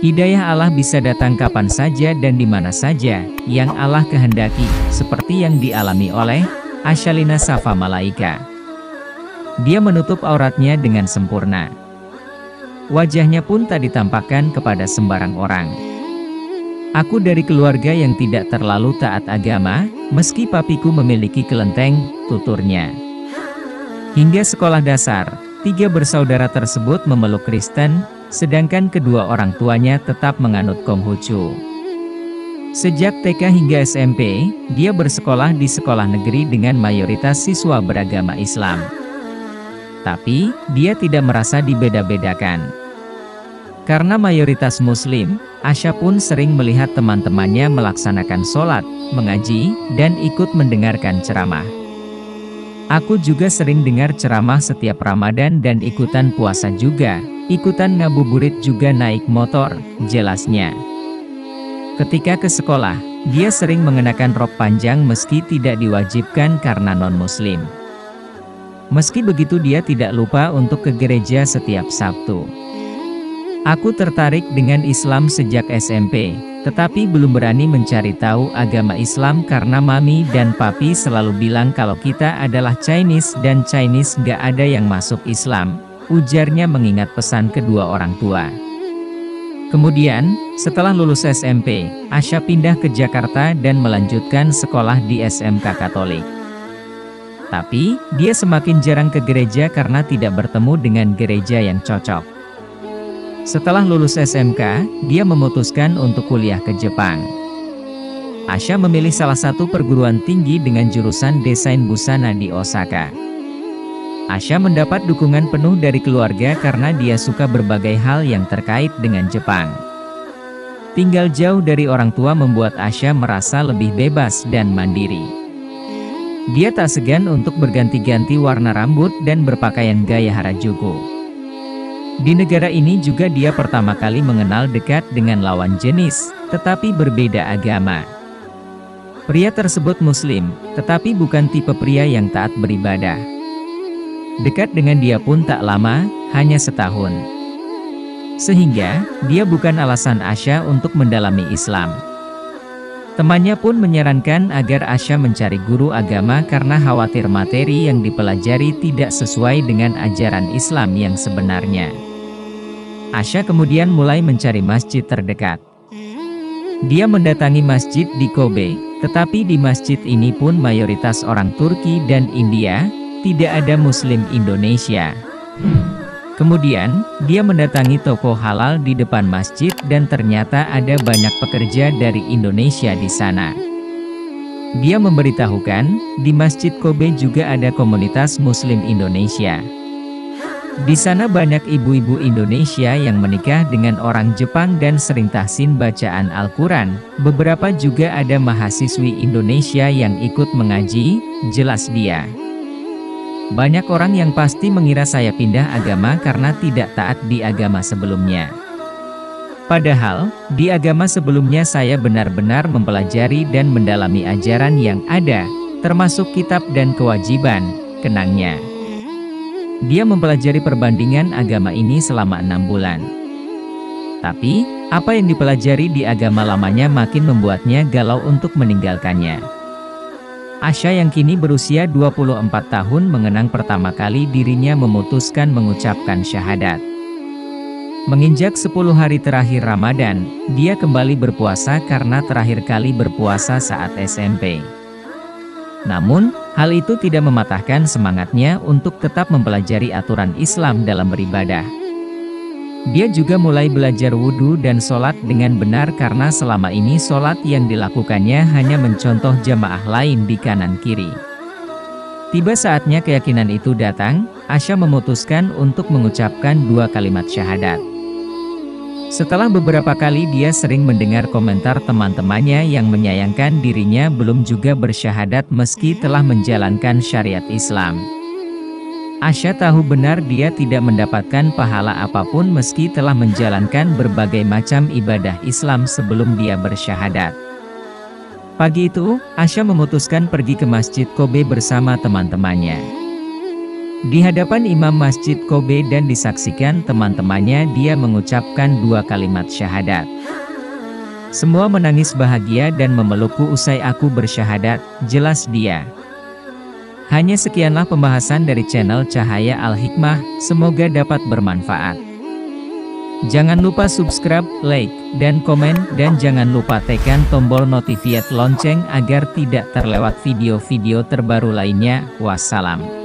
Hidayah Allah bisa datang kapan saja dan di mana saja yang Allah kehendaki, seperti yang dialami oleh Ashalina Safa Malaika. Dia menutup auratnya dengan sempurna. Wajahnya pun tak ditampakkan kepada sembarang orang. Aku dari keluarga yang tidak terlalu taat agama, meski papiku memiliki kelenteng, tuturnya. Hingga sekolah dasar, 3 bersaudara tersebut memeluk Kristen, sedangkan kedua orang tuanya tetap menganut Konghucu. Sejak TK hingga SMP, dia bersekolah di sekolah negeri dengan mayoritas siswa beragama Islam. Tapi, dia tidak merasa dibeda-bedakan. Karena mayoritas Muslim, Asha pun sering melihat teman-temannya melaksanakan sholat, mengaji, dan ikut mendengarkan ceramah. Aku juga sering dengar ceramah setiap Ramadan dan ikutan puasa juga. Ikutan ngabuburit juga naik motor, jelasnya. Ketika ke sekolah, dia sering mengenakan rok panjang meski tidak diwajibkan karena non-muslim. Meski begitu dia tidak lupa untuk ke gereja setiap Sabtu. Aku tertarik dengan Islam sejak SMP, tetapi belum berani mencari tahu agama Islam karena mami dan papi selalu bilang kalau kita adalah Chinese dan Chinese gak ada yang masuk Islam. Ujarnya mengingat pesan kedua orang tua. Kemudian, setelah lulus SMP, Asha pindah ke Jakarta dan melanjutkan sekolah di SMK Katolik. Tapi, dia semakin jarang ke gereja karena tidak bertemu dengan gereja yang cocok. Setelah lulus SMK, dia memutuskan untuk kuliah ke Jepang. Asha memilih salah satu perguruan tinggi dengan jurusan desain busana di Osaka. Asha mendapat dukungan penuh dari keluarga karena dia suka berbagai hal yang terkait dengan Jepang. Tinggal jauh dari orang tua membuat Asha merasa lebih bebas dan mandiri. Dia tak segan untuk berganti-ganti warna rambut dan berpakaian gaya Harajuku. Di negara ini juga dia pertama kali mengenal dekat dengan lawan jenis, tetapi berbeda agama. Pria tersebut Muslim, tetapi bukan tipe pria yang taat beribadah. Dekat dengan dia pun tak lama, hanya setahun. Sehingga, dia bukan alasan Asha untuk mendalami Islam. Temannya pun menyarankan agar Asha mencari guru agama karena khawatir materi yang dipelajari tidak sesuai dengan ajaran Islam yang sebenarnya. Asha kemudian mulai mencari masjid terdekat. Dia mendatangi masjid di Kobe, tetapi di masjid ini pun mayoritas orang Turki dan India, tidak ada Muslim Indonesia. Kemudian, dia mendatangi toko halal di depan masjid dan ternyata ada banyak pekerja dari Indonesia di sana. Dia memberitahukan, di Masjid Kobe juga ada komunitas Muslim Indonesia. Di sana banyak ibu-ibu Indonesia yang menikah dengan orang Jepang dan sering tahsin bacaan Al-Quran. Beberapa juga ada mahasiswi Indonesia yang ikut mengaji, jelas dia. Banyak orang yang pasti mengira saya pindah agama karena tidak taat di agama sebelumnya. Padahal, di agama sebelumnya saya benar-benar mempelajari dan mendalami ajaran yang ada, termasuk kitab dan kewajiban, kenangnya. Dia mempelajari perbandingan agama ini selama 6 bulan. Tapi, apa yang dipelajari di agama lamanya makin membuatnya galau untuk meninggalkannya. Asha yang kini berusia 24 tahun mengenang pertama kali dirinya memutuskan mengucapkan syahadat. Menginjak 10 hari terakhir Ramadan, dia kembali berpuasa karena terakhir kali berpuasa saat SMP. Namun, hal itu tidak mematahkan semangatnya untuk tetap mempelajari aturan Islam dalam beribadah. Dia juga mulai belajar wudhu dan sholat dengan benar karena selama ini sholat yang dilakukannya hanya mencontoh jamaah lain di kanan kiri. Tiba saatnya keyakinan itu datang, Asha memutuskan untuk mengucapkan 2 kalimat syahadat. Setelah beberapa kali dia sering mendengar komentar teman-temannya yang menyayangkan dirinya belum juga bersyahadat meski telah menjalankan syariat Islam. Asha tahu benar dia tidak mendapatkan pahala apapun meski telah menjalankan berbagai macam ibadah Islam sebelum dia bersyahadat. Pagi itu, Asha memutuskan pergi ke Masjid Kobe bersama teman-temannya. Di hadapan imam Masjid Kobe dan disaksikan teman-temannya, dia mengucapkan 2 kalimat syahadat. Semua menangis bahagia dan memelukku usai aku bersyahadat, jelas dia. Hanya sekianlah pembahasan dari channel Cahaya Al-Hikmah, semoga dapat bermanfaat. Jangan lupa subscribe, like, dan komen, dan jangan lupa tekan tombol notifikat lonceng agar tidak terlewat video-video terbaru lainnya. Wassalam.